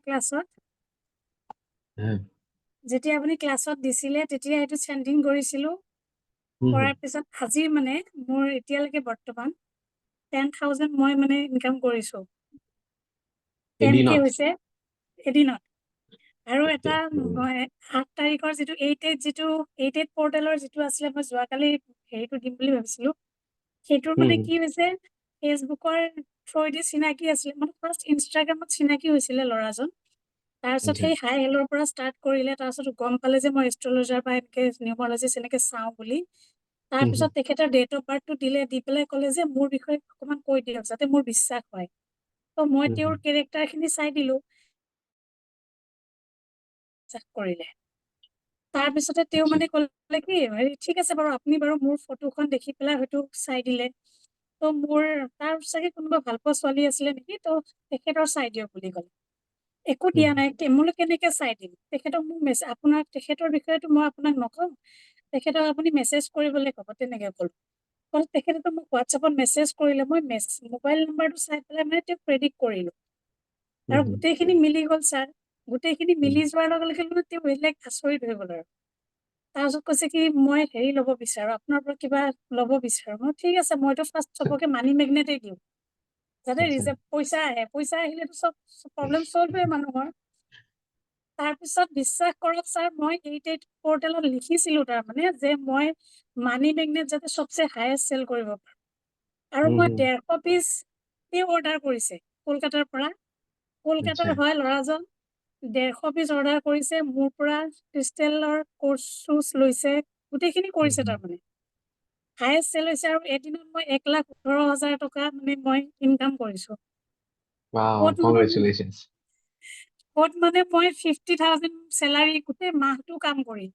ক্লাছত হ্যাঁ যেতিয়া আপুনি ক্লাছত দিছিলে তেতিয়া এইটো চেণ্ডিং কৰিছিলোঁ কৰাৰ পিছত আজি মানে মোৰ এতিয়ালৈকে বৰ্তমান 10,000 মই মানে ইনকাম কৰিছোঁ 10K হৈছে এদিনত আৰু এটা 8 তাৰিখৰ যিটো 88 পৰ্টেলৰ যিটো আছিলে মই যোৱাকালি হেৰিটো দিম বুলি ভাবিছিলোঁ সেইটোৰ মানে কি হৈছে ফেচবুকৰ থ্ৰুদি চিনাকি আছিলে মানে ফাৰ্ষ্ট ইনষ্টাগ্ৰামত চিনাকি হৈছিলে ল'ৰাজন তাৰপিছত সেই হাই হেলৰ পৰা ষ্টাৰ্ট কৰিলে তাৰপিছত গম পালে যে মই এষ্ট্ৰলজাৰ বা এনেকে নিউমৰলজিষ্ট এনেকে চাওঁ বুলি তাৰপিছত তেখেতৰ ডেট অফ বাৰ্থটো দিলে দি পেলাই ক'লে যে মোৰ বিষয়ে অকণমান কৈ দিয়ক যাতে মোৰ বিশ্বাস হয় তো মই তেওঁৰ কেৰেক্টাৰখিনি চাই দিলোঁ বিশ্বাস কৰিলে তাৰপিছতে তেওঁ মানে ক'লে কি ঠিক আছে বাৰু আপুনি বাৰু মোৰ ফটোখন দেখি পেলাই হয়তো চাই দিলে তো মোৰ তাৰ চাগে কোনোবা ভাল পোৱা ছোৱালী আছিলে নেকি তো তেখেতৰ চাই দিয়ক বুলি ক'লে একো দিয়া নাই মোলৈ কেনেকে চাই দিম তেখেতক মোক আপোনাক তেখেতৰ বিষয়েতো মই আপোনাক নকওঁ তেখেতক আপুনি মেছেজ কৰিবলৈ ক'ব তেনেকে ক'লো তেখেতে মোক হোৱাটছএপত মেছেজ কৰিলে মই মোবাইল নাম্বাৰটো চাই পেলাই মানে তেওঁক প্ৰেডিক্ট কৰিলোঁ আৰু গোটেইখিনি মিলি গ'ল ছাৰ গোটেইখিনি মিলি যোৱাৰ লগে লগে তেওঁ বেলেগ আচৰিত হৈ গ'ল আৰু তাৰপিছত কৈছে কি মই হেৰি ল'ব বিচাৰোঁ আপোনাৰ পৰা কিবা ল'ব বিচাৰোঁ মই ঠিক আছে মইতো ফাৰ্ষ্ট চবকে মানি মেগনেটেই দিওঁ যাতে ৰিজাৰ্ভ পইচা আহে পইচা আহিলেতো চব প্ৰব্লেম চল্ভ হয় মানুহৰ তাৰপিছত বিশ্বাস কৰক ছাৰ মই 88 পৰ্টেলত লিখিছিলোঁ তাৰমানে যে মই মানি মেগনেট যাতে চবচে হায়েষ্ট চেল কৰিব পাৰোঁ আৰু মই 150 পিচ অৰ্ডাৰ কৰিছে কলকাতাৰ পৰা কলকাতাৰ হয় ল'ৰাজন 150 পিচ অৰ্ডাৰ কৰিছে মোৰ পৰা ক্ৰিষ্টেলৰ কোৰ্চ চুজ লৈছে গোটেইখিনি কৰিছে তাৰমানে হায়েষ্ট চেল হৈছে আৰু এদিনত মই 1,18,000 টকা মানে মই ইনকাম কৰিছোঁ ক'ত মানে মই 50,000 চেলাৰী গোটেই মাহটো কাম কৰি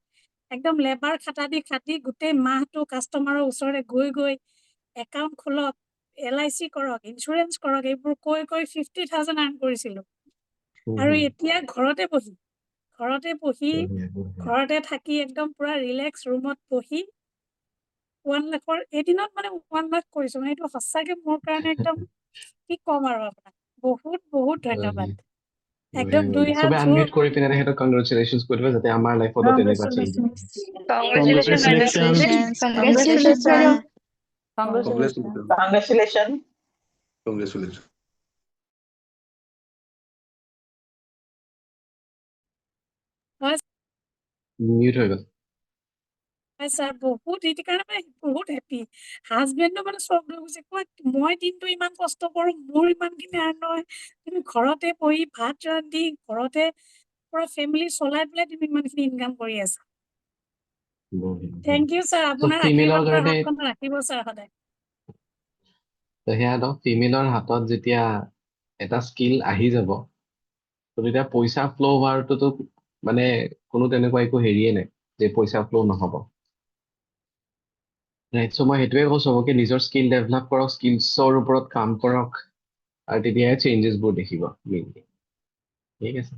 একদম লেবাৰ খাটি গোটেই মাহটো কাষ্টমাৰৰ ওচৰতে গৈ একাউণ্ট খোলক LIC কৰক ইঞ্চুৰেঞ্চ কৰক এইবোৰ কৈ 50,000 আৰ্ণ কৰিছিলোঁ আৰু এতিয়া ঘৰতে থাকি একদম পুৰা ৰিলেক্স ৰুমত বহি 1 লাখৰ এদিনত মানে 1 লাখ কৰিছোঁ মানে এইটো সঁচাকে মোৰ কাৰণে একদম কি ক'ম আৰু আপোনাক বহুত ধন্যবাদ একদম দুই হাত সবে আনমিউট কৰি পিনে তেখেতক কংগ্ৰেচুলেশ্যনছ কৈ দিবা যাতে আমাৰ লাইফতো তেনেকুৱা চেঞ্জ Congratulations. মিউট হৈ গ'ল ছাৰ বহুত সেইটো কাৰণে মানে বহুত হেপী হাজবেণ্ডো মানে চব লৈ গৈছে কোৱা মই দিনটো ইমান কষ্ট কৰোঁ মোৰ ইমানখিনি আৰ্ণ নহয় তুমি ঘৰতে বহি ভাত ৰান্ধি ঘৰতে পুৰা ফেমিলি চলাই পেলাই তুমি ইমানখিনি ইনকাম কৰি আছা থেংক ইউ ছাৰ আপোনাৰ আশীৰ্বাদ হাতখন ৰাখিব ছাৰ সদায় সেয়া ফিমেলৰ হাতত যেতিয়া এটা স্কিল আহি যাব তেতিয়া পইচা ফ্ল' হোৱাৰটোতো মানে কোনো তেনেকুৱা একো হেৰিয়ে নাই যে পইচা ফ্ল' নহ'ব ৰাইট চ' মই সেইটোৱে কওঁ চবকে নিজৰ স্কিল ডেভেলপ কৰক স্কিলছৰ ওপৰত কাম কৰক আৰু তেতিয়াহে চেঞ্জেছবোৰ দেখিব মেইনলি ঠিক আছে